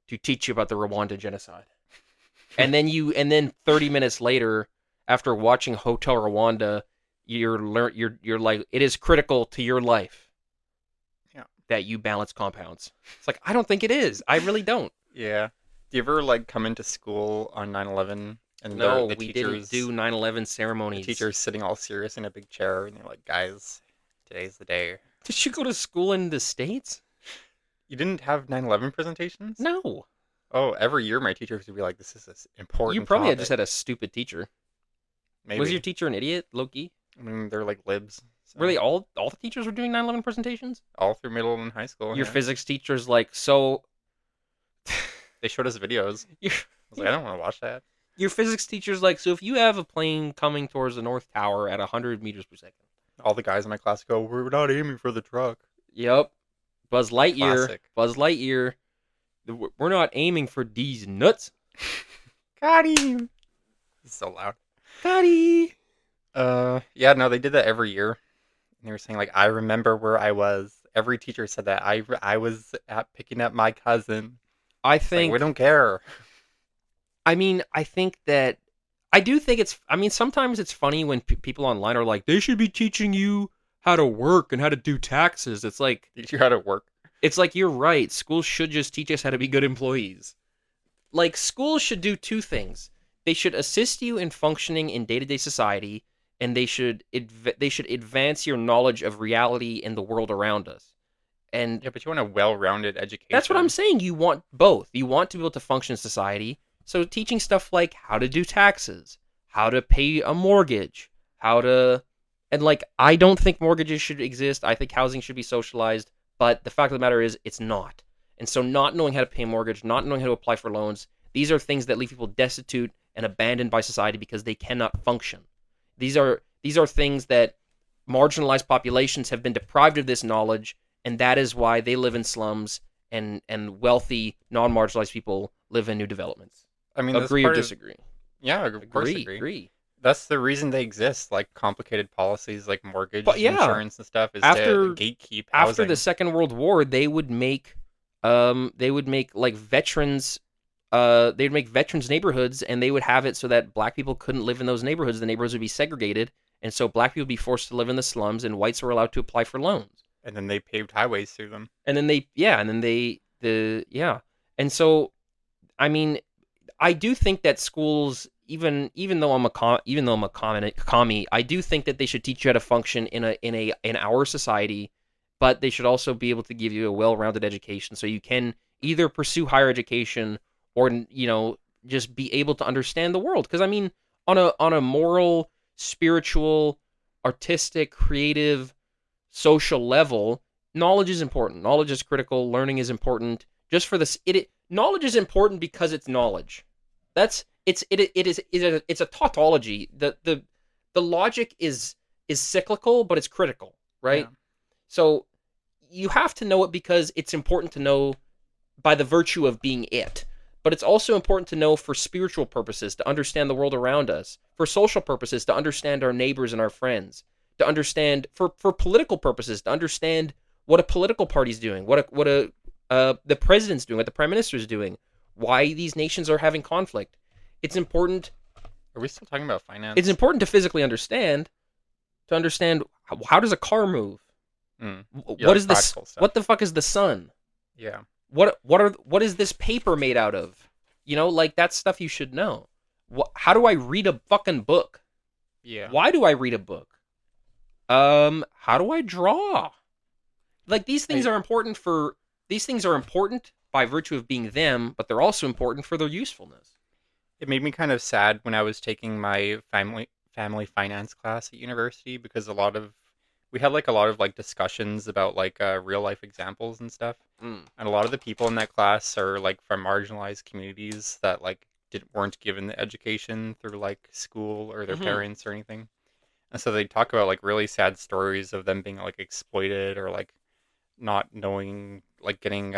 to teach you about the Rwanda genocide." And then 30 minutes later, after watching Hotel Rwanda, you're like, "It is critical to your life Yeah. that you balance compounds." It's like I don't think it is. I really don't. Yeah. Do you ever like come into school on 9/11 and No, the we didn't do 9/11 the ceremonies. teacher's sitting all serious in a big chair and they're like, "Guys, today's the day." Did you go to school in the States? You didn't have 9/11 presentations? No. Oh, every year my teachers would be like, "This is an You important probably had just topic." had a stupid teacher. Was your Maybe. teacher an idiot, Loki? I mean, they're like libs. Really, So, all the teachers were doing 9/11 presentations? all through middle and high school, Your yeah. physics teacher's like, so They showed us videos. your, I was like, I don't want to watch that. your physics teacher's like, so if you have a plane coming towards the North Tower at 100 meters per second. All the guys in my class go, "We're not aiming for the truck." Yep. Buzz Lightyear. Classic. Buzz Lightyear. We're not aiming for these nuts. Got him. So loud. Gotti. Yeah, no, they did that every year. And they were saying like, I remember where I was. Every teacher said that. I was at picking up my cousin. I It's like we think. don't care. I mean, I think that. I do think it's. I mean, sometimes it's funny when people online are like, they should be teaching you how to work and how to do taxes. Teach you how to work. It's like you're right. Schools should just teach us how to be good employees. Like schools should do two things. They should assist you in functioning in day-to-day society, and they should advance your knowledge of reality and the world around us. And Yeah, but you want a well-rounded that's what I'm education. saying. You want both. You want to be able to function in society. So teaching stuff like how to do taxes, how to pay a mortgage, how to and like I don't think mortgages should exist. I think housing should be socialized, but the fact of the matter is it's not. And so not knowing how to pay a mortgage, not knowing how to apply for loans, these are things that leave people destitute and abandoned by society because they cannot function. These are things that marginalized populations have been deprived of this knowledge, and that is why they live in slums and wealthy non-marginalized people live in new developments. I mean, that's Agree or part of. disagree? Yeah, of course, Agree, agree. agree. That's the reason they exist. Like complicated policies, like But mortgage yeah, insurance and stuff, is to after gatekeep after the housing. Second World War, they would make like veterans they'd make veterans neighborhoods, and they would have it so that black people couldn't live in those neighborhoods. The neighborhoods would be segregated, and so black people would be forced to live in the slums, and whites were allowed to apply for loans. And then they paved highways through them. And then they yeah, and then they the yeah. And so I mean, I do think that schools, even though I'm a commie, I do think that they should teach you how to function in our society, but they should also be able to give you a well-rounded education so you can either pursue higher education or just be able to understand the world. Because I mean, on a moral, spiritual, artistic, creative, social level, knowledge is important. Knowledge is critical. Learning is important. Just for this, knowledge is important because it's knowledge. That's it's a tautology. The logic is cyclical, but it's critical, Yeah. right? So you have to know it because it's important to know by the virtue of being it. But it's also important to know for spiritual purposes, to understand the world around us, for social purposes, to understand our neighbors and our friends, to understand for political purposes, to understand what a political party's doing, what the president's doing, what the prime minister's doing, why these nations are having conflict. It's important. Are we still talking about It's finance? important to physically understand, to understand how does a car move? Yeah, What like is this? practical stuff. What the fuck is the sun? Yeah. What is this paper made out of? Like that's stuff you should know. How do I read a fucking book? Yeah. Why do I read a book? How do I draw? Like these things are important by virtue of being them, but they're also important for their usefulness. It made me kind of sad when I was taking my family finance class at university because we had like a lot of like discussions about like real life examples and stuff. Mm. And a lot of the people in that class are like from marginalized communities that like didn't weren't given the education through like school or their Mm-hmm. parents or anything. And so they talk about like really sad stories of them being like exploited or like not knowing, like getting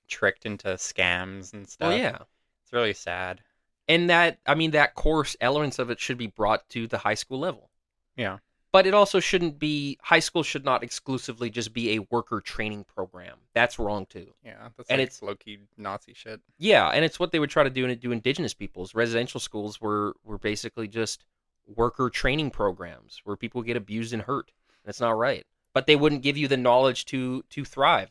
tricked into scams and Well, stuff. yeah, It's really sad. and that course elements of it should be brought to the high school level. Yeah. But it also shouldn't be high school should not exclusively just be a worker training program. That's wrong too. Yeah, that's And like it's low key Nazi shit. yeah, and it's what they would try to do indigenous peoples. Residential schools were basically just worker training programs where people get abused and hurt. That's not right. But they wouldn't give you the knowledge to thrive.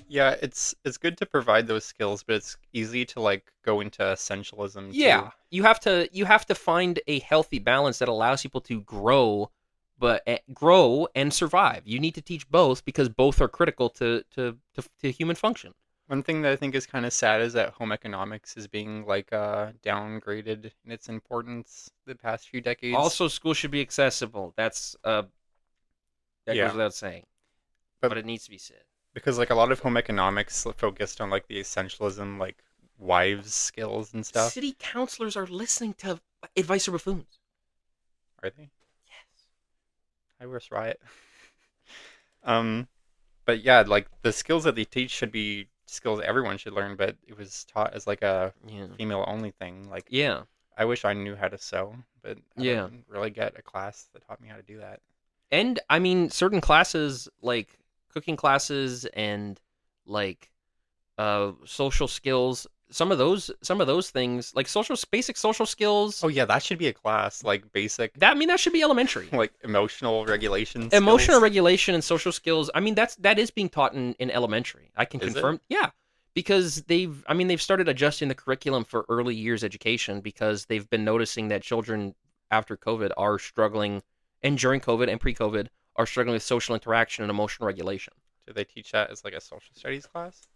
Yeah, it's good to provide those skills, but it's easy to like go into essentialism Yeah, too. you have to find a healthy balance that allows people to grow, but grow and survive. You need to teach both because both are critical to human function. One thing that I think is kind of sad is that home economics is being like downgraded in its importance the past few decades. Also, school should be accessible. That goes Yeah, without saying, but but it needs to be said. because like a lot of home economics focused on like the essentialism, like wives skills and stuff. City councilors are listening to advice or buffoons. Are they? Yes. I wish riot. Um, but yeah, like the skills that they teach should be skills everyone should learn, but it was taught as like a Yeah. female only thing. Like Yeah. I wish I knew how to sew, but I Yeah. didn't really get a class that taught me how to do that. And I mean, certain classes like cooking classes and like social skills, some of those things like basic social skills, Oh yeah, that should be a class, like basic that I mean that should be elementary. like emotional regulation Emotional skills. regulation and social skills, I mean that is being taught in elementary. I can Is it? confirm. Yeah. Because they've started adjusting the curriculum for early years education because they've been noticing that children after COVID are struggling, and during COVID and pre-COVID are struggling with social interaction and emotional regulation. Do they teach that as like a social studies class?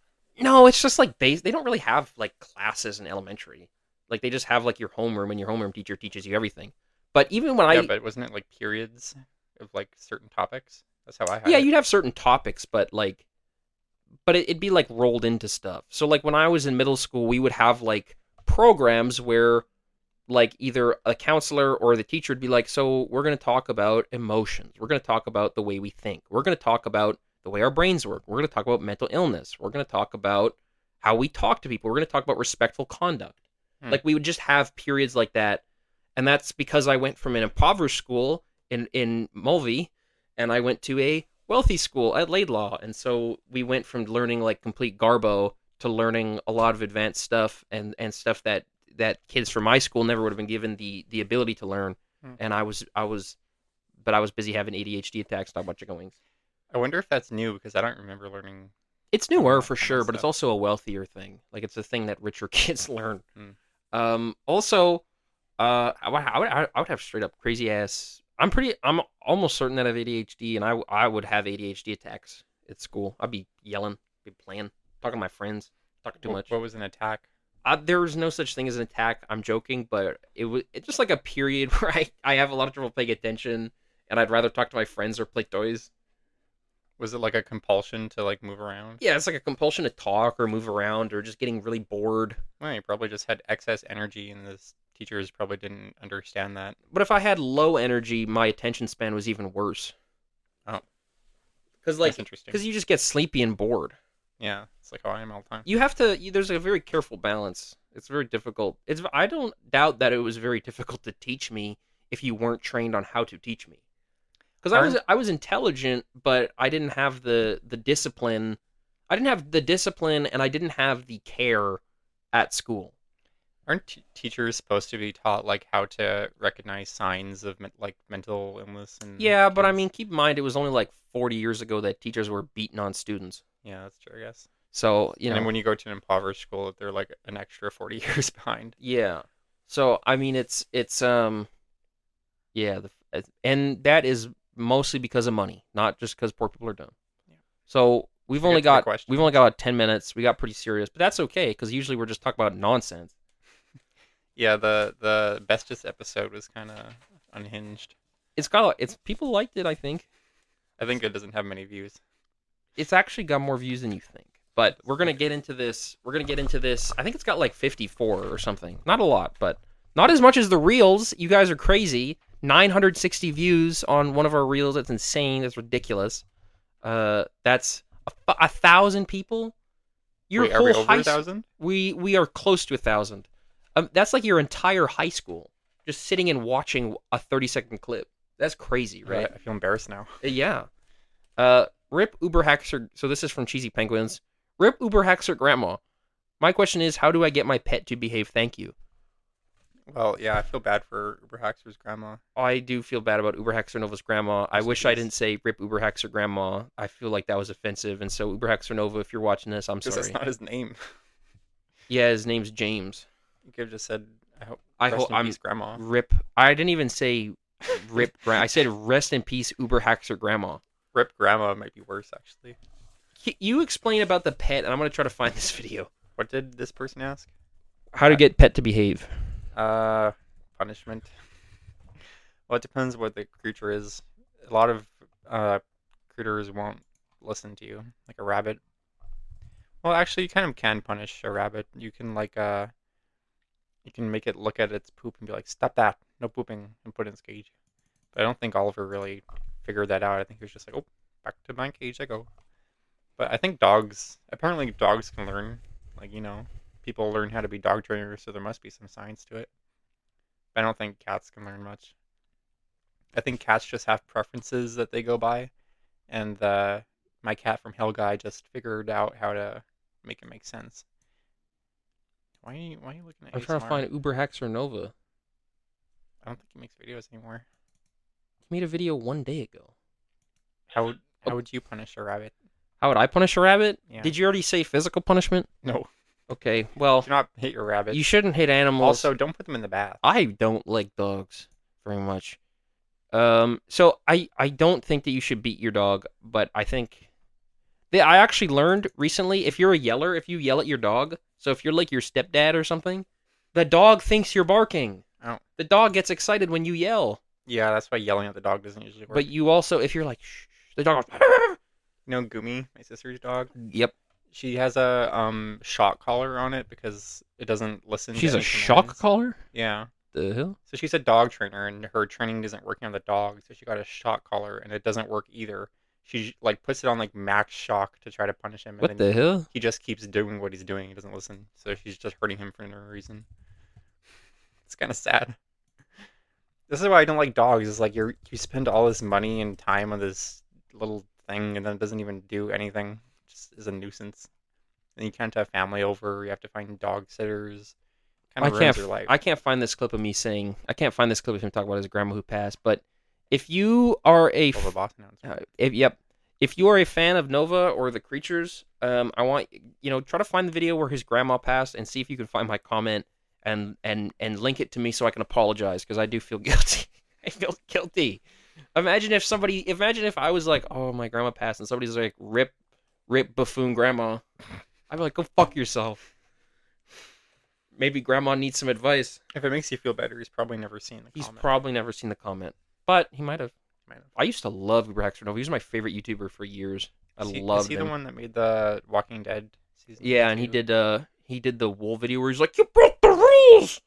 No, it's just like they don't really have like classes in elementary. Like they just have like your homeroom, and your homeroom teacher teaches you everything. But even when Yeah, I but wasn't it like periods of like certain topics? That's how I had yeah, it. you'd have certain topics, but it'd be like rolled into stuff. So like when I was in middle school, we would have like programs where like either a counselor or the teacher would be like, so we're going to talk about emotions. We're going to talk about the way we think. We're going to talk about the way our brains work. We're going to talk about mental illness. We're going to talk about how we talk to people. We're going to talk about respectful conduct. Hmm. Like we would just have periods like that. And that's because I went from an impoverished school in Mulvey and I went to a wealthy school at Laidlaw. And so we went from learning like complete garbo to learning a lot of advanced stuff and stuff that kids from my school never would have been given the ability to learn. Hmm. And I was busy having ADHD attacks, not much of goings. I wonder if that's new because I don't remember learning It's some of newer that, for some of that sure, but it's stuff. also a wealthier thing. Like it's a thing that richer kids learn. Hmm. Also, I would have straight up crazy ass. I'm almost certain that I have ADHD, and I would have ADHD attacks at school. I'd be yelling, be playing, talking to my friends, talking too much. What was an attack? There was no such thing as an attack. I'm joking, but it's just like a period where I have a lot of trouble paying attention, and I'd rather talk to my friends or play toys. Was it like a compulsion to like move around? Yeah, it's like a compulsion to talk or move around or just getting really bored. Well, you probably just had excess energy, and the teachers probably didn't understand that. But if I had low energy, my attention span was even worse. Oh, Cause that's like, interesting. cause you just get sleepy and bored. Yeah, it's like how I am all the time. You have to. There's a very careful balance. It's very difficult. I don't doubt that it was very difficult to teach me if you weren't trained on how to teach me. Because Aren't I was intelligent, but I didn't have the discipline. I didn't have the discipline, and I didn't have the care at school. aren't teachers supposed to be taught like how to recognize signs of like mental illness in Yeah, but I kids? mean, keep in mind it was only like 40 years ago that teachers were beating on students. Yeah, that's true, I guess. So And then when you go to an impoverished school, they're like an extra 40 years behind. yeah. So I mean, yeah, and that is mostly because of money, not just because poor people are dumb. Yeah. So Should we get to the we've only got questions? about 10 minutes. We got pretty serious, but that's okay because usually we're just talking about nonsense. Yeah, the bestest episode was kind of unhinged. It's people liked it. I think I think it doesn't have many views. it's actually got more views than you think. But we're gonna get into this. We're gonna get into this. I think it's got like 54 or something. Not a lot, but not as much as the reels. You guys are crazy. 960 views on one of our reels. That's insane. That's ridiculous. That's 1,000 people. Your Wait, are we whole over high a thousand? we are close to 1,000. That's like your entire high school just sitting and watching a 30-second clip. That's crazy, right? I feel embarrassed now. Yeah. Rip Uber Haxer. So this is from Cheesy Penguins. Rip Uber Haxer Grandma. My question is, how do I get my pet to behave? Thank you. Well, yeah, I feel bad for Uber Haxer's grandma. I do feel bad about Uber Haxer Nova's grandma. I Rest in wish I peace. didn't say Rip Uber Haxer Grandma. I feel like that was offensive. And so, Uber Haxer Nova, if you're watching this, I'm Because that's sorry. not his name. Yeah, his name's James. You could have just said, I hope, I rest hope in I'm peace, grandma. Rip. I didn't even say Rip. I said rest in peace, Uber Haxer Grandma. Rip grandma might be worse, actually. You explain about the pet, and I'm going to try to find this video. What did this person ask? How to get pet to behave. Uh, punishment. Well, it depends what the creature is. A lot of critters won't listen to you, like a rabbit. Well, actually, you kind of can punish a rabbit. You can you can make it look at its poop and be like, "Stop that! No pooping!" and put it in its cage. But I don't think Oliver really figured that out. I think he was just like, "Oh, back to my cage I go." But I think dogs, apparently dogs can learn. Like, people learn how to be dog trainers, so there must be some science to it. But I don't think cats can learn much. I think cats just have preferences that they go by, and my cat from Hill Guy just figured out how to make it make sense. Why are you looking at I'm trying to ASMR? find Uber Hexer Nova. I don't think he makes videos anymore. He made a video one day ago. How would Oh, how would you punish a rabbit? how would I punish a rabbit? Yeah. Did you already say physical punishment? No. Okay, well, Do not hit your you rabbits. shouldn't hit animals. Also, don't put them in the bath. I don't like dogs very much. So I don't think that you should beat your dog, but I think I actually learned recently if you're a yeller, if you yell at your dog, so if you're like your stepdad or something, the dog thinks you're barking. Oh. The dog gets excited when you yell. Yeah, that's why yelling at the dog doesn't usually work. But you also, if you're like, shh, the dog goes, Gumi, my sister's dog, yep. she has a shock collar on it because it doesn't listen She's to a any shock commands. collar? Yeah. The hell? So she's a dog trainer and her training isn't working on the dog, so she got a shock collar and it doesn't work either. She like puts it on like max shock to try to punish him, and What then the hell? he just keeps doing what he's doing. He doesn't listen, so she's just hurting him for no reason. It's kind of sad. This is why I don't like dogs. Is like you spend all this money and time on this little thing, and then it doesn't even do anything. It just is a nuisance. And you can't have family over. You have to find dog sitters. Kind I of can't. ruins your life. I can't find this clip of me saying. I can't find this clip of him talking about his grandma who passed. But if you are a, Over boss announcement. if you are a fan of Nova or the creatures, I want try to find the video where his grandma passed and see if you can find my comment and link it to me so I can apologize because I do feel guilty. I feel guilty. Imagine if I was like, oh my grandma passed and somebody's like, rip buffoon grandma. I'd be like, go fuck yourself. Maybe grandma needs some advice. If it makes you feel better, he's probably never seen the He's comment. probably never seen the comment, but he might have. Might have. I used to love Uber Hexer Nova. He was my favorite YouTuber for years. I Is loved he him. the one that made the Walking Dead season? Yeah, and 2? he did the wool video where he's like, "You broke the rules."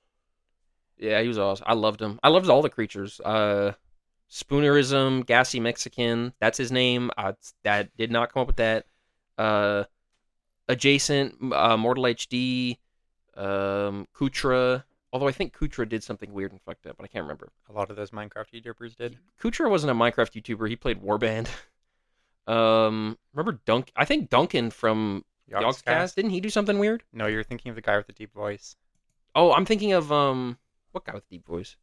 Yeah, he was awesome. I loved him. I loved all the creatures. Spoonerism, Gassy Mexican. That's his name. That did not come up with that. Adjacent, Mortal HD, Kutra. Although I think Kutra did something weird and fucked up, but I can't remember. A lot of those Minecraft YouTubers did. Kutra wasn't a Minecraft YouTuber. He played Warband. Remember Dunk? I think Duncan from Yogscast. Didn't he do something weird? No, you're thinking of the guy with the deep voice. Oh, I'm thinking of what guy with deep voice?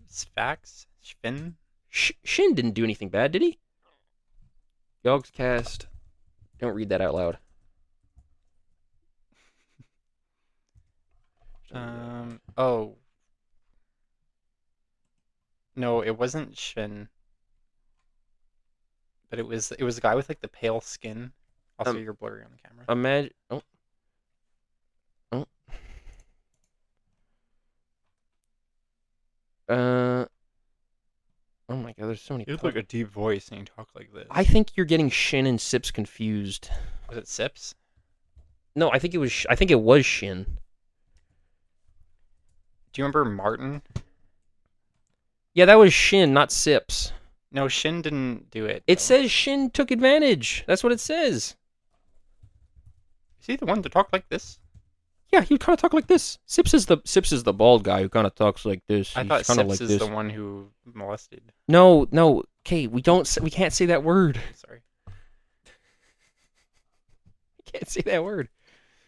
Sfax? Spin? Shin didn't do anything bad, did he? Yogscast. Don't read that out loud. Oh. No, it wasn't Shin. But it was the guy with like the pale skin. Also, you're blurry on the camera. Imagine. Oh. Oh my god, there's so many. You have like a deep voice and you talk like this. I think you're getting Shin and Sips confused. Was it Sips? No, I think it was. I think it was Shin. Do you remember Martin? Yeah, that was Shin, not Sips. No, Shin didn't do it. It says Shin took advantage. That's what it says. Is he the one to talk like this? Yeah, he kind of talk like this. Sips is the bald guy who kind of talks like this. I He's thought kinda Sips like is this. the one who molested. No. Okay, we can't say that word. Sorry. We can't say that word.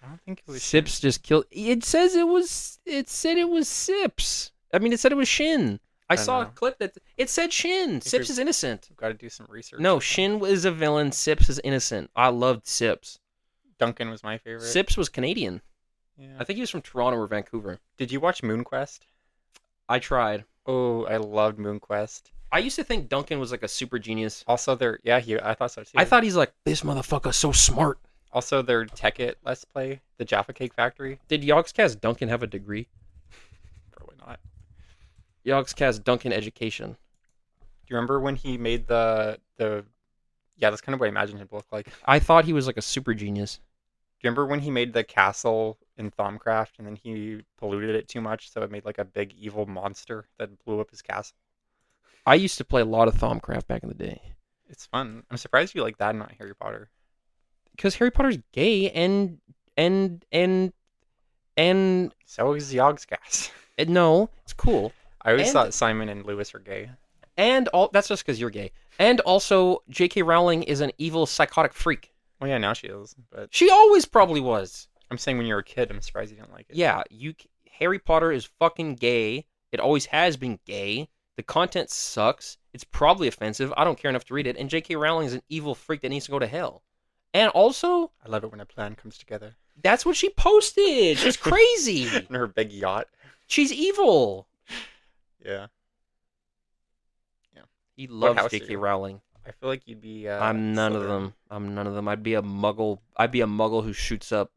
I don't think it was Sips Shin. just killed. It says it was. It said it was Sips. I mean, it said it was Shin. I don't saw a know. clip that it said Shin. Sips we've- is innocent. We've got to do some research. No, Shin is a villain. Sips is innocent. I loved Sips. Duncan was my favorite. Sips was Canadian. Yeah. I think he was from Toronto or Vancouver. Did you watch MoonQuest? I tried. Oh, I loved MoonQuest. I used to think Duncan was like a super genius. Also, I thought so too. I thought he's like, this motherfucker's so smart. Also, their Tech It Let's Play, the Jaffa Cake Factory. Did Yogscast Duncan have a degree? Probably not. Yogscast Duncan education. Do you remember when he made the? Yeah, that's kind of what I imagined him to look like. Do I thought he was like a super genius. you remember when he made the castle in Thaumcraft and then he polluted it too much, so it made like a big evil monster that blew up his castle? I used to play a lot of Thaumcraft back in the day. It's fun. I'm surprised you like that and not Harry Potter. because Harry Potter's gay and and and So is Yogscast. no, it's cool. I always And thought Simon and Lewis were gay. and all that's just because you're gay. And also, J.K. Rowling is an evil psychotic freak. Well, yeah, now she is. But She always probably was. I'm saying when you were a kid, I'm surprised you didn't like it. Yeah, Harry Potter is fucking gay. It always has been gay. The content sucks. It's probably offensive. I don't care enough to read it. And J.K. Rowling is an evil freak that needs to go to hell. And also, I love it when a plan comes together. that's what she posted. She's crazy. In her big yacht. She's evil. Yeah. Yeah. He What loves house are J.K. you? Rowling. I feel like you'd be. I'm none of Slytherin. them. I'm none of them. I'd be a muggle. I'd be a muggle who shoots up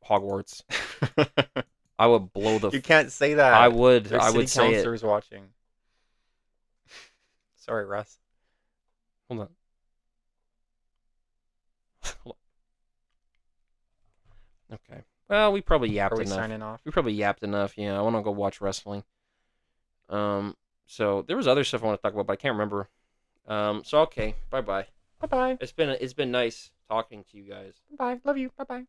Hogwarts. I would blow the. You can't say that. I would. There's I city would say it. councilors watching. Sorry, Russ. Hold on. Hold on. Okay. Well, we probably Are yapped we enough. signing off? We probably yapped enough. Yeah, I want to go watch wrestling. So there was other stuff I want to talk about, but I can't remember. So okay. Bye bye. Bye bye. It's been nice talking to you guys. Bye bye. Love you. Bye bye.